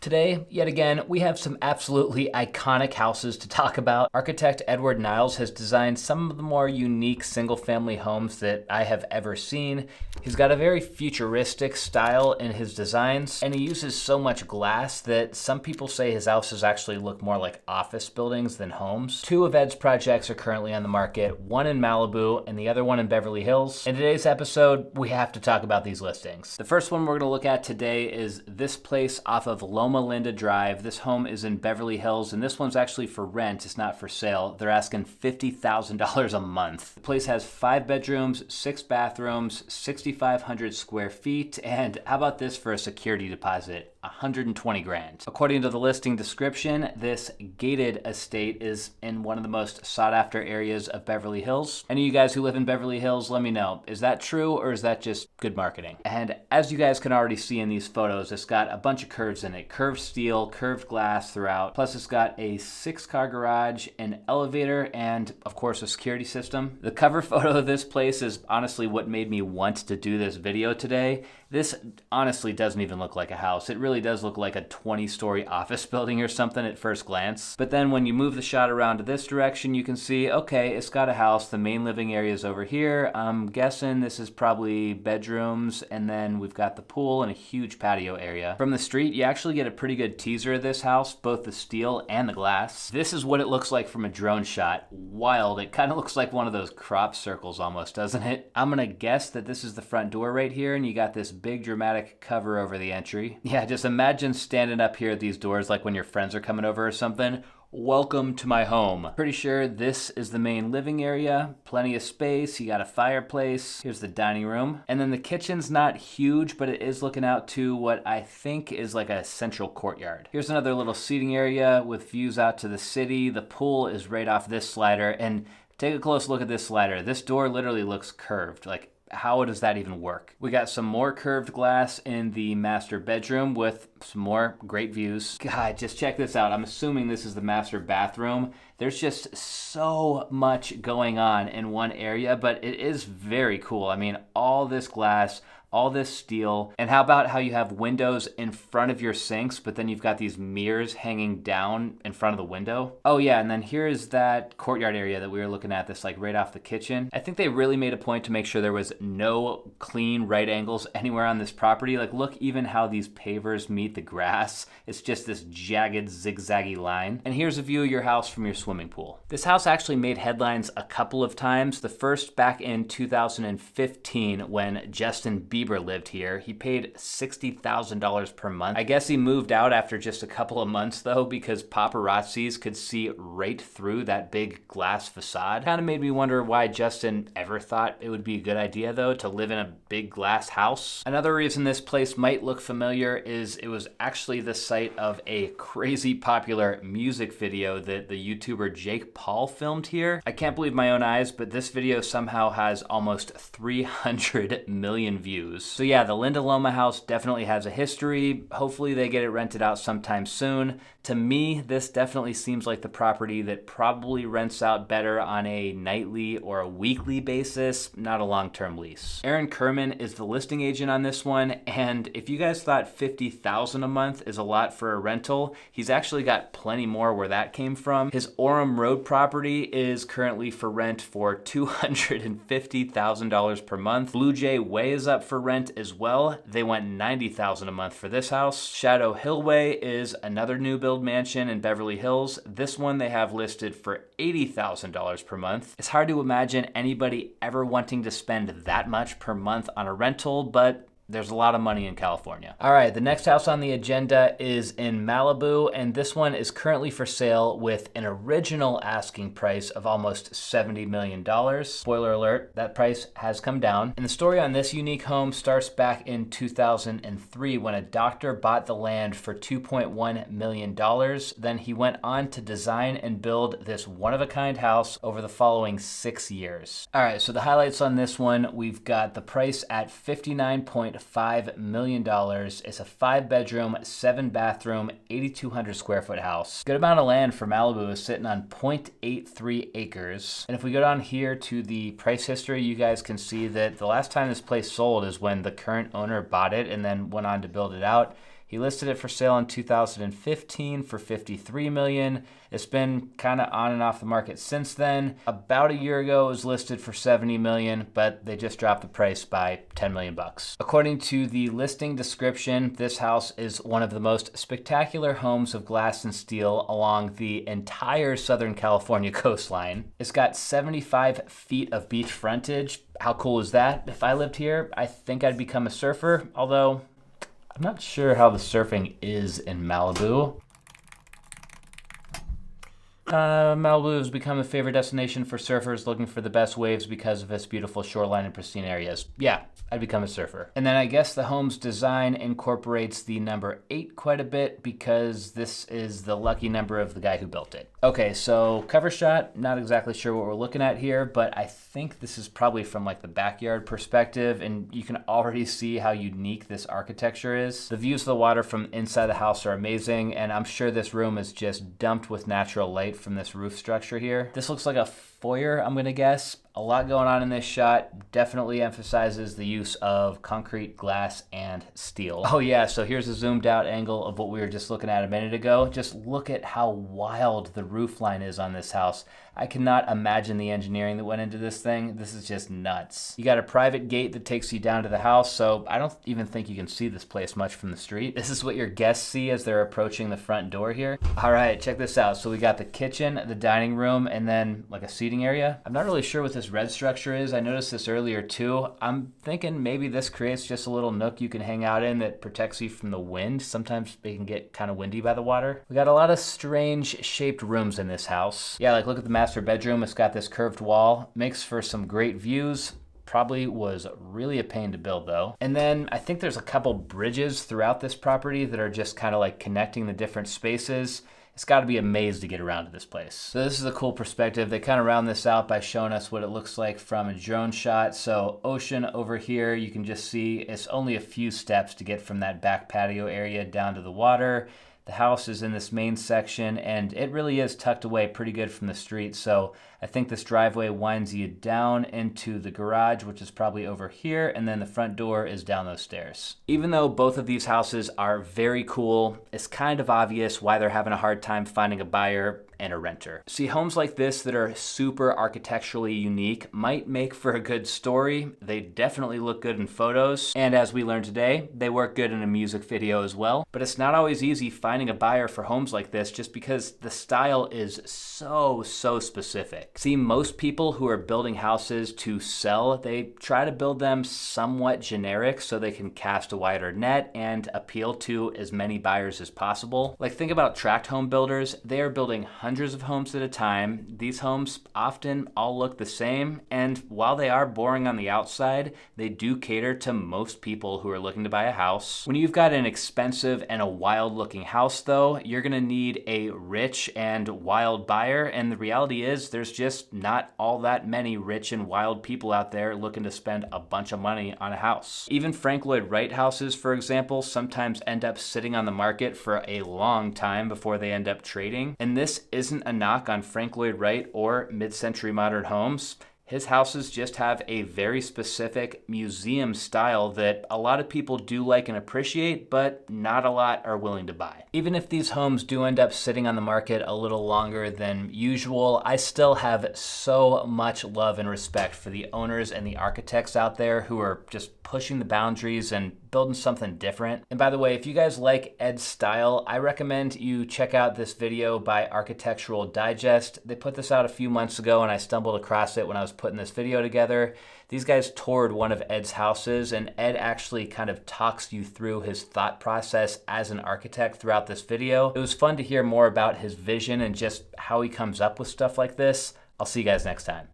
Today, yet again, we have some absolutely iconic houses to talk about. Architect Ed Niles has designed some of the more unique single-family homes that I have ever seen. He's got a very futuristic style in his designs, and he uses so much glass that some people say his houses actually look more like office buildings than homes. Two of Ed's projects are currently on the market, one in Malibu and the other one in Beverly Hills. In today's episode, we have to talk about these listings. The first one we're going to look at today is this place off of Loma Drive. This home is in Beverly Hills, and this one's actually for rent. It's not for sale. They're asking $50,000 a month. The place has 5 bedrooms, 6 bathrooms, 6,500 square feet, and how about this for a security deposit? 120 grand. According to the listing description, this gated estate is in one of the most sought after areas of Beverly Hills. Any of you guys who live in Beverly Hills, let me know. Is that true or is that just good marketing? And as you guys can already see in these photos, it's got a bunch of curves in it. Curved steel, curved glass throughout. Plus it's got a 6-car garage, an elevator, and of course a security system. The cover photo of this place is honestly what made me want to do this video today. This honestly doesn't even look like a house. It really does look like a 20-story office building or something at first glance. But then when you move the shot around to this direction, you can see, okay, it's got a house. The main living area is over here. I'm guessing this is probably bedrooms, and then we've got the pool and a huge patio area. From the street, you actually get a pretty good teaser of this house, both the steel and the glass. This is what it looks like from a drone shot. Wild. It kind of looks like one of those crop circles almost, doesn't it? I'm gonna guess that this is the front door right here, and you got this big dramatic cover over the entry. Yeah, just imagine standing up here at these doors like when your friends are coming over or something. Welcome to my home. Pretty sure this is the main living area. Plenty of space. You got a fireplace. Here's the dining room. And then the kitchen's not huge, but it is looking out to what I think is like a central courtyard. Here's another little seating area with views out to the city. The pool is right off this slider. And take a close look at this slider. This door literally looks curved. Like, how does that even work? We got some more curved glass in the master bedroom with some more great views. God, just check this out. I'm assuming this is the master bathroom. There's just so much going on in one area, but it is very cool. I mean, all this glass, all this steel, and how about how you have windows in front of your sinks, but then you've got these mirrors hanging down in front of the window. Oh yeah, and then here is that courtyard area that we were looking at, this like right off the kitchen. I think they really made a point to make sure there was no clean right angles anywhere on this property. Like look even how these pavers meet the grass. It's just this jagged zigzaggy line. And here's a view of your house from your swimming pool. This house actually made headlines a couple of times. The first back in 2015 when Justin Bieber lived here. He paid $60,000 per month. I guess he moved out after just a couple of months though, because paparazzis could see right through that big glass facade. Kind of made me wonder why Justin ever thought it would be a good idea though to live in a big glass house. Another reason this place might look familiar is it was actually the site of a crazy popular music video that the YouTuber Jake Paul filmed here. I can't believe my own eyes, but this video somehow has almost 300 million views. So yeah, the Linda Loma house definitely has a history. Hopefully they get it rented out sometime soon. To me, this definitely seems like the property that probably rents out better on a nightly or a weekly basis, not a long-term lease. Aaron Kerman is the listing agent on this one, and if you guys thought $50,000 a month is a lot for a rental, he's actually got plenty more where that came from. His Orem Road property is currently for rent for $250,000 per month. Blue Jay Way is up for rent as well. They went $90,000 a month for this house. Shadow Hill Way is another new build mansion in Beverly Hills. This one they have listed for $80,000 per month. It's hard to imagine anybody ever wanting to spend that much per month on a rental, but there's a lot of money in California. All right, the next house on the agenda is in Malibu, and this one is currently for sale with an original asking price of almost $70 million. Spoiler alert, that price has come down. And the story on this unique home starts back in 2003 when a doctor bought the land for $2.1 million. Then he went on to design and build this one-of-a-kind house over the following 6 years. All right, so the highlights on this one, we've got the price at $59.5 million. It's a 5-bedroom, 7-bathroom, 8,200 square foot house. Good amount of land for Malibu is sitting on 0.83 acres. And if we go down here to the price history, you guys can see that the last time this place sold is when the current owner bought it and then went on to build it out. He listed it for sale in 2015 for $53 million. It's been kind of on and off the market since then. About a year ago, it was listed for $70 million, but they just dropped the price by $10 million bucks. According to the listing description, this house is one of the most spectacular homes of glass and steel along the entire Southern California coastline. It's got 75 feet of beach frontage. How cool is that? If I lived here, I think I'd become a surfer, although I'm not sure how the surfing is in Malibu. Malibu has become a favorite destination for surfers looking for the best waves because of its beautiful shoreline and pristine areas. Yeah, I'd become a surfer. And then I guess the home's design incorporates the number 8 quite a bit because this is the lucky number of the guy who built it. Okay, so cover shot, not exactly sure what we're looking at here, but I think this is probably from like the backyard perspective, and you can already see how unique this architecture is. The views of the water from inside the house are amazing, and I'm sure this room is just dumped with natural light from this roof structure here. This looks like a foyer, I'm gonna guess. A lot going on in this shot. Definitely emphasizes the use of concrete, glass, and steel. Oh yeah, so here's a zoomed out angle of what we were just looking at a minute ago. Just look at how wild the roof line is on this house. I cannot imagine the engineering that went into this thing. This is just nuts. You got a private gate that takes you down to the house, so I don't even think you can see this place much from the street. This is what your guests see as they're approaching the front door here. All right, check this out. So we got the kitchen, the dining room, and then like a seating area. I'm not really sure what this red structure is. I noticed this earlier too. I'm thinking maybe this creates just a little nook you can hang out in that protects you from the wind. Sometimes they can get kind of windy by the water. We got a lot of strange shaped rooms in this house. Yeah, like look at the master bedroom. It's got this curved wall. Makes for some great views. Probably was really a pain to build though. And then I think there's a couple bridges throughout this property that are just kind of like connecting the different spaces. It's got to be a maze to get around to this place. So this is a cool perspective. They kind of round this out by showing us what it looks like from a drone shot. So ocean over here, you can just see it's only a few steps to get from that back patio area down to the water. The house is in this main section, and it really is tucked away pretty good from the street. So I think this driveway winds you down into the garage, which is probably over here, and then the front door is down those stairs. Even though both of these houses are very cool, it's kind of obvious why they're having a hard time finding a buyer and a renter. See, homes like this that are super architecturally unique might make for a good story. They definitely look good in photos. And as we learned today, they work good in a music video as well. But it's not always easy finding a buyer for homes like this just because the style is so specific. See, most people who are building houses to sell, they try to build them somewhat generic so they can cast a wider net and appeal to as many buyers as possible. Like think about tract home builders. They are building hundreds of homes at a time. These homes often all look the same, and while they are boring on the outside, they do cater to most people who are looking to buy a house. When you've got an expensive and a wild looking house though, you're gonna need a rich and wild buyer, and the reality is there's just not all that many rich and wild people out there looking to spend a bunch of money on a house. Even Frank Lloyd Wright houses, for example, sometimes end up sitting on the market for a long time before they end up trading, and this isn't a knock on Frank Lloyd Wright or mid-century modern homes. His houses just have a very specific museum style that a lot of people do like and appreciate, but not a lot are willing to buy. Even if these homes do end up sitting on the market a little longer than usual, I still have so much love and respect for the owners and the architects out there who are just pushing the boundaries and building something different. And by the way, if you guys like Ed's style, I recommend you check out this video by Architectural Digest. They put this out a few months ago and I stumbled across it when I was putting this video together. These guys toured one of Ed's houses, and Ed actually kind of talks you through his thought process as an architect throughout this video. It was fun to hear more about his vision and just how he comes up with stuff like this. I'll see you guys next time.